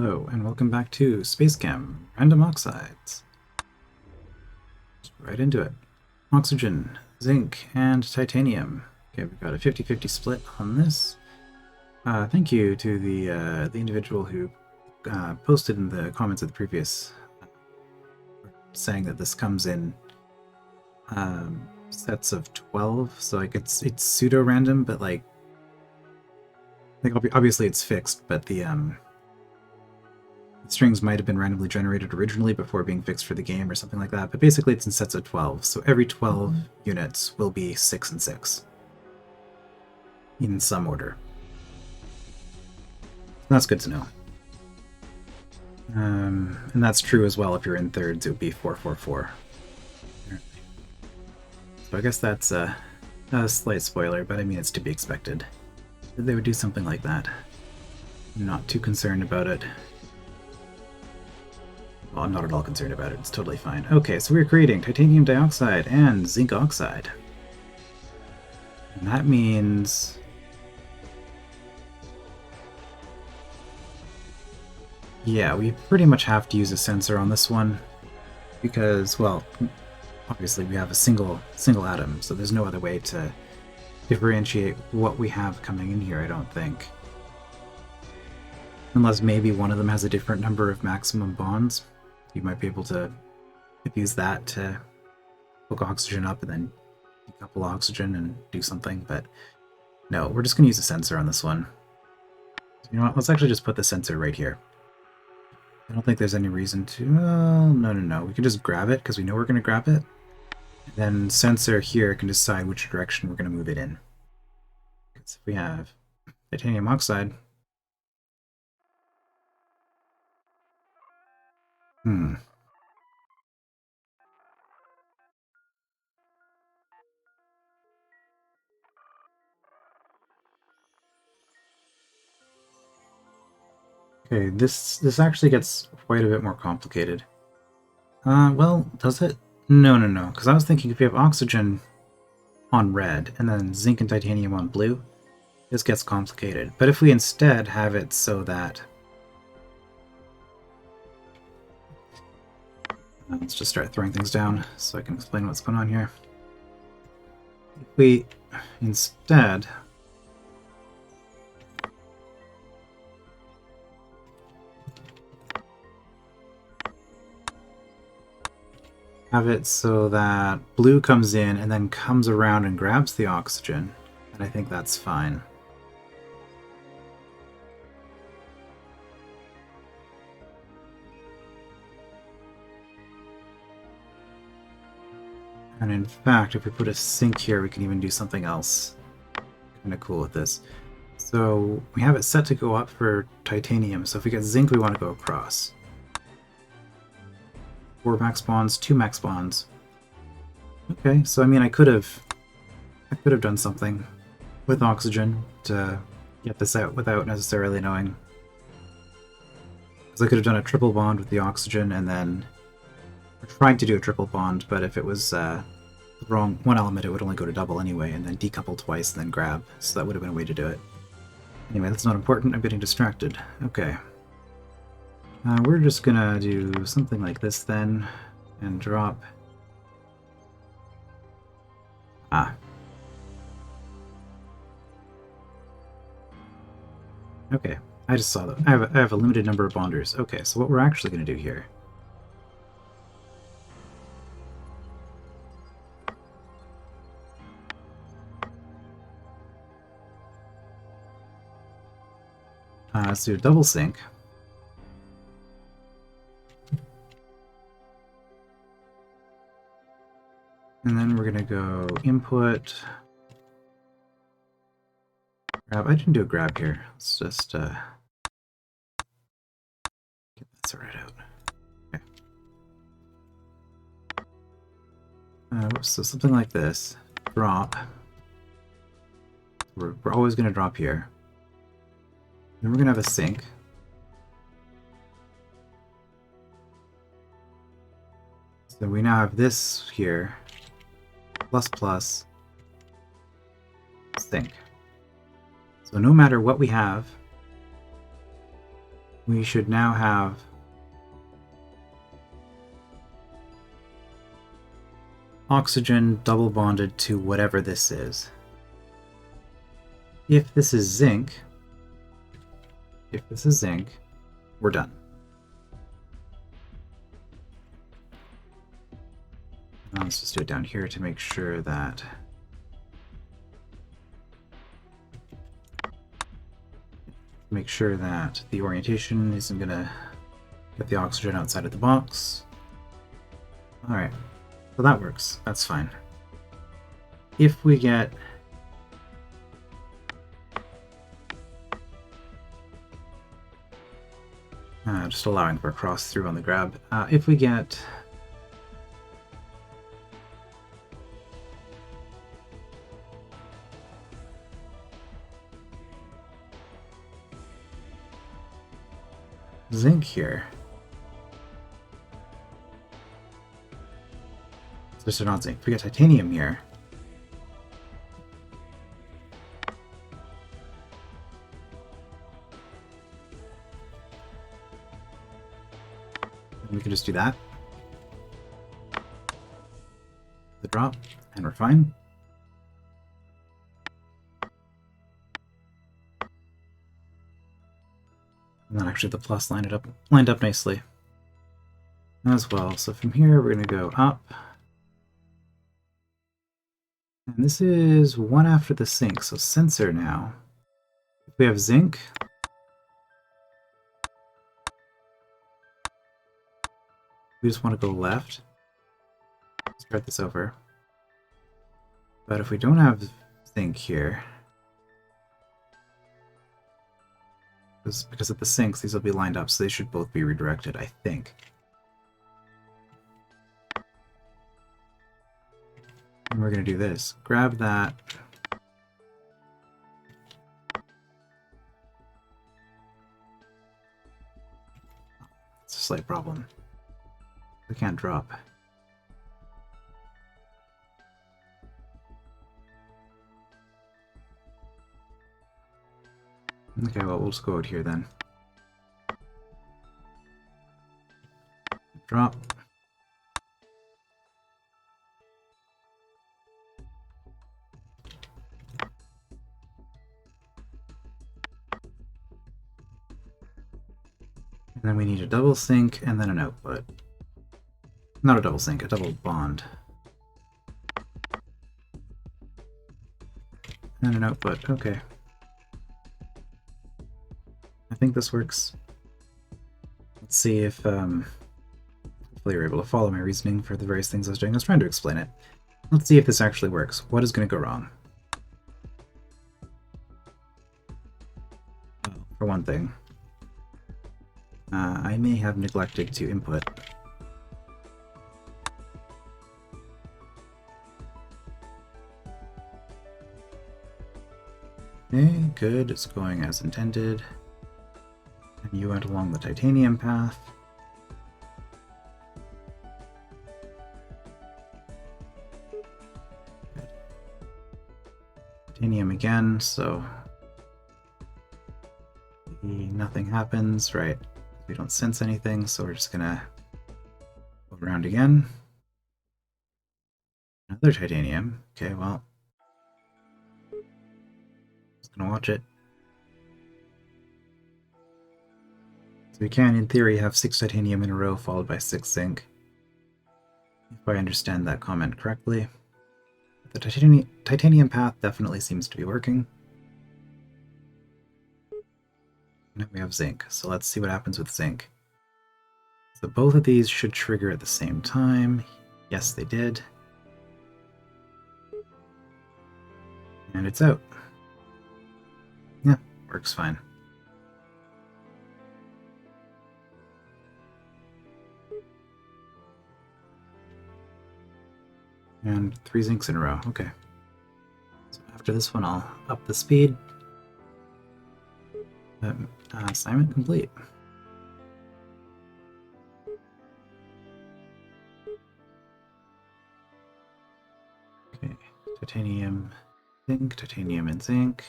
Hello, and welcome back to SpaceChem, Random Oxides. Just right into it. Oxygen, zinc, and titanium. Okay, we've got a 50-50 split on this. Thank you to the individual who posted in the comments of the previous saying that this comes in sets of 12, so like it's pseudo-random, but like obviously it's fixed, but the strings might have been randomly generated originally before being fixed for the game or something like that, but basically it's in sets of 12, so every 12 units will be 6 and 6 in some order. That's good to know. And that's true as well if you're in thirds, it would be 4, 4, 4. So I guess that's a slight spoiler, but I mean it's to be expected that they would do something like that. I'm not too concerned about it. Well, I'm not at all concerned about it. It's totally fine. Okay, so we're creating titanium dioxide and zinc oxide. And that means... yeah, we pretty much have to use a sensor on this one. Because, well, obviously we have a single atom, so there's no other way to differentiate what we have coming in here, I don't think. Unless maybe one of them has a different number of maximum bonds. You might be able to use that to hook oxygen up and then decouple oxygen and do something, but no, we're just going to use a sensor on this one. You know what, let's actually just put the sensor right here. I don't think there's any reason to... no. We can just grab it because we know we're going to grab it. And then sensor here can decide which direction we're going to move it in. Because if we have titanium oxide... Okay, this actually gets quite a bit more complicated. Well, does it? No, because I was thinking if you have oxygen on red and then zinc and titanium on blue, this gets complicated. But if we instead have it so that... let's just start throwing things down so I can explain what's going on here. If we instead... have it so that blue comes in and then comes around and grabs the oxygen, and I think that's fine. And in fact, if we put a sink here, we can even do something else kind of cool with this. So we have it set to go up for titanium, so if we get zinc, we want to go across. 4 max bonds, 2 max bonds. Okay, so I mean I could have done something with oxygen to get this out without necessarily knowing. Because I could have done a triple bond with the oxygen and then tried to do a triple bond, but if it was the wrong one element, it would only go to double anyway, and then decouple twice and then grab. So that would have been a way to do it. Anyway, that's not important. I'm getting distracted. Okay. We're just gonna do something like this then, and drop... Okay, I just saw that. I have a limited number of bonders. Okay, so what we're actually gonna do here... let's do a double sync. And then we're gonna go input, grab. I didn't do a grab here. Let's just get that sorted out. Okay. So something like this. Drop. We're always gonna drop here. Then we're gonna have a sync. So we now have this here. ++ sync. So no matter what we have, we should now have oxygen double bonded to whatever this is. If this is zinc, we're done. Now let's just do it down here to make sure that the orientation isn't gonna get the oxygen outside of the box. Alright, so that works. That's fine. If we get just allowing for a cross through on the grab. If we get zinc here, so not zinc. If we get titanium here, we can just do that. The drop, and we're fine. And then actually the plus lined up nicely as well. So from here we're going to go up. And this is one after the zinc, so sensor now. If we have zinc, we just want to go left. Start this over. But if we don't have zinc here, because of the sinks, these will be lined up, so they should both be redirected, I think. And we're going to do this. Grab that. It's a slight problem. We can't drop. Okay, well, we'll just go out here then. Drop. And then we need a double sync and then an output. Not a double sync, a double bond. And an output, okay. I think this works. Let's see if, hopefully you're able to follow my reasoning for the various things I was doing. I was trying to explain it. Let's see if this actually works. What is going to go wrong? Well, for one thing, I may have neglected to input. Okay, good. It's going as intended. And you went along the titanium path. Good. Titanium again, so nothing happens, right? We don't sense anything, so we're just gonna go around again. Another titanium. Okay, well, just gonna watch it. So we can, in theory, have 6 titanium in a row followed by 6 zinc. If I understand that comment correctly. The titanium path definitely seems to be working. And we have zinc, so let's see what happens with zinc. So both of these should trigger at the same time. Yes, they did. And it's out. Yeah, works fine. And 3 zincs in a row, okay. So after this one, I'll up the speed. Assignment complete. Okay, titanium, zinc, titanium and zinc,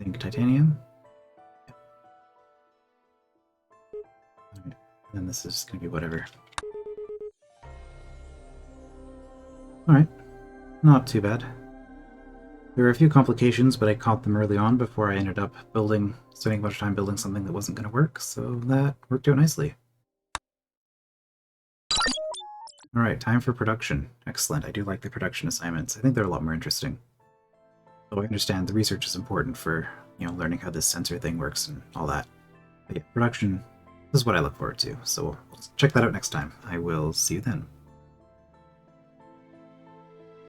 zinc, titanium. And this is just going to be whatever. Alright, not too bad. There were a few complications, but I caught them early on before I ended up spending a bunch of time building something that wasn't going to work, so that worked out nicely. Alright, time for production. Excellent, I do like the production assignments. I think they're a lot more interesting. Though I understand the research is important for, learning how this sensor thing works and all that. But yeah, production is what I look forward to, so we'll check that out next time. I will see you then.